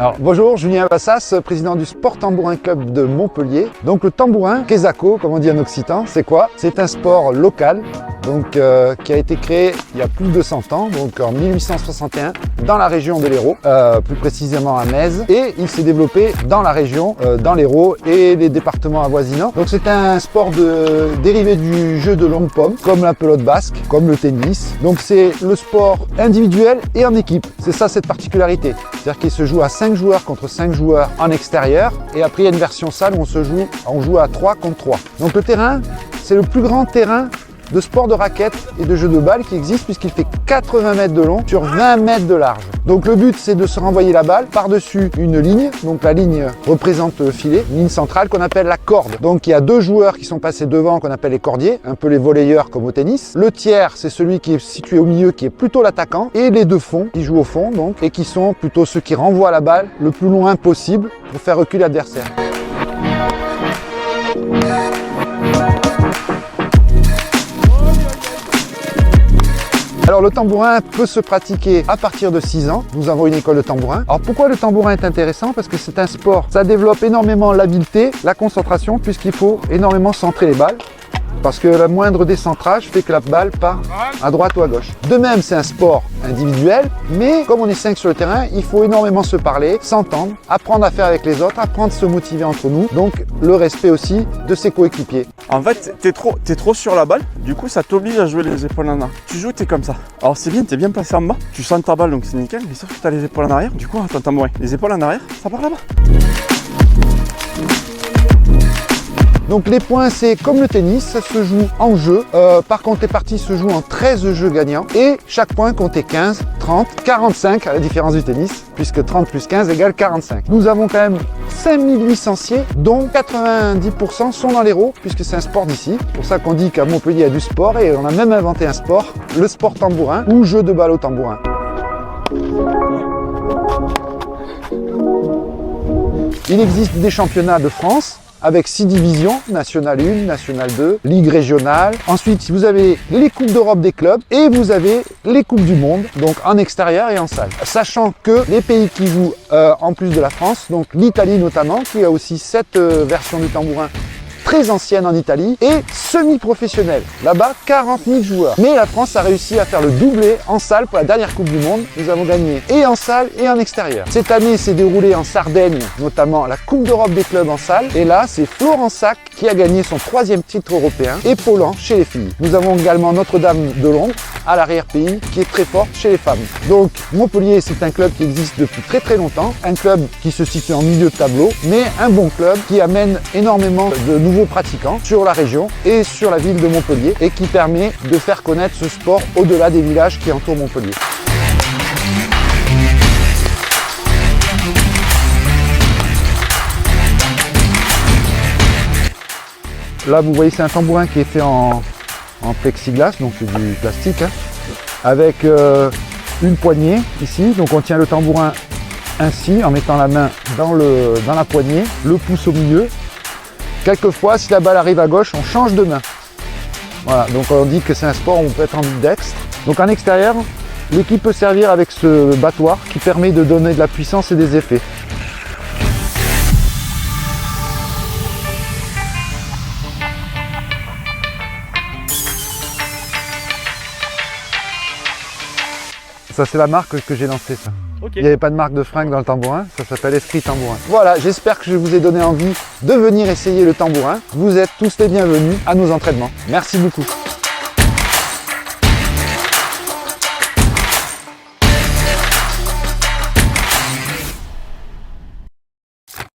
Alors bonjour, Julien Vassas, président du Sport Tambourin Club de Montpellier. Donc le tambourin, Kezako, comme on dit en occitan, c'est quoi? C'est un sport local donc, qui a été créé il y a plus de 100 ans, donc en 1861, dans la région de l'Hérault, plus précisément à Metz. Et il s'est développé dans la région, dans l'Hérault et les départements avoisinants. Donc c'est un sport dérivé du jeu de longue pomme, comme la pelote basque, comme le tennis. Donc c'est le sport individuel et en équipe. C'est ça cette particularité. C'est-à-dire qu'il se joue à 5 joueurs contre 5 joueurs en extérieur. Et après il y a une version salle où on joue à 3 contre 3. Donc le terrain, c'est le plus grand terrain de sport de raquettes et de jeux de balles qui existe puisqu'il fait 80 mètres de long sur 20 mètres de large. Donc le but c'est de se renvoyer la balle par-dessus une ligne, donc la ligne représente le filet, une ligne centrale qu'on appelle la corde. Donc il y a 2 joueurs qui sont passés devant qu'on appelle les cordiers, un peu les volleyeurs comme au tennis. Le tiers c'est celui qui est situé au milieu qui est plutôt l'attaquant et les 2 fonds qui jouent au fond donc et qui sont plutôt ceux qui renvoient la balle le plus loin possible pour faire reculer l'adversaire. Alors le tambourin peut se pratiquer à partir de 6 ans. Nous avons une école de tambourin. Alors pourquoi le tambourin est intéressant? Parce que c'est un sport. Ça développe énormément l'habileté, la concentration, puisqu'il faut énormément centrer les balles. Parce que le moindre décentrage fait que la balle part à droite ou à gauche. De même, c'est un sport individuel, mais comme on est 5 sur le terrain, il faut énormément se parler, s'entendre, apprendre à faire avec les autres, apprendre à se motiver entre nous. Donc le respect aussi de ses coéquipiers. En fait, t'es trop sur la balle, du coup ça t'oblige à jouer les épaules en arrière. Tu joues, t'es comme ça. Alors c'est bien, t'es bien placé en bas, tu sens ta balle donc c'est nickel, mais sauf que t'as les épaules en arrière, du coup attends, tambourin. Les épaules en arrière, ça part là-bas. Donc les points, c'est comme le tennis, ça se joue en jeu. Par contre, les parties se jouent en 13 jeux gagnants et chaque point comptait 15, 30, 45 à la différence du tennis, puisque 30 plus 15 égale 45. Nous avons quand même 5800 sieds, dont 90% sont dans l'Hérault, puisque c'est un sport d'ici. C'est pour ça qu'on dit qu'à Montpellier, il y a du sport et on a même inventé un sport, le sport tambourin ou jeu de balle au tambourin. Il existe des championnats de France avec 6 divisions, National 1, National 2, Ligue régionale. Ensuite, vous avez les Coupes d'Europe des clubs et vous avez les Coupes du Monde, donc en extérieur et en salle. Sachant que les pays qui jouent en plus de la France, donc l'Italie notamment, qui a aussi cette version du tambourin très ancienne en Italie et semi-professionnelle. Là-bas, 40 000 joueurs. Mais la France a réussi à faire le doublé en salle pour la dernière Coupe du Monde. Nous avons gagné et en salle et en extérieur. Cette année s'est déroulée en Sardaigne, notamment la Coupe d'Europe des clubs en salle. Et là, c'est Florence Sac qui a gagné son 3e titre européen et Paulan chez les filles. Nous avons également Notre-Dame de Londres à l'arrière-pays qui est très forte chez les femmes. Donc Montpellier, c'est un club qui existe depuis très longtemps. Un club qui se situe en milieu de tableau, mais un bon club qui amène énormément de nouveaux pratiquants sur la région et sur la ville de Montpellier et qui permet de faire connaître ce sport au-delà des villages qui entourent Montpellier. Là, vous voyez, c'est un tambourin qui est fait en plexiglas, donc c'est du plastique, hein, avec une poignée ici. Donc on tient le tambourin ainsi en mettant la main dans la poignée, le pouce au milieu. Quelquefois, si la balle arrive à gauche, on change de main. Voilà, donc on dit que c'est un sport où on peut être ambidextre. Donc en extérieur, l'équipe peut servir avec ce battoir qui permet de donner de la puissance et des effets. Ça, c'est la marque que j'ai lancée, ça. Okay. Il n'y avait pas de marque de fringues dans le tambourin, ça s'appelle Esprit Tambourin. Voilà, j'espère que je vous ai donné envie de venir essayer le tambourin. Vous êtes tous les bienvenus à nos entraînements. Merci beaucoup.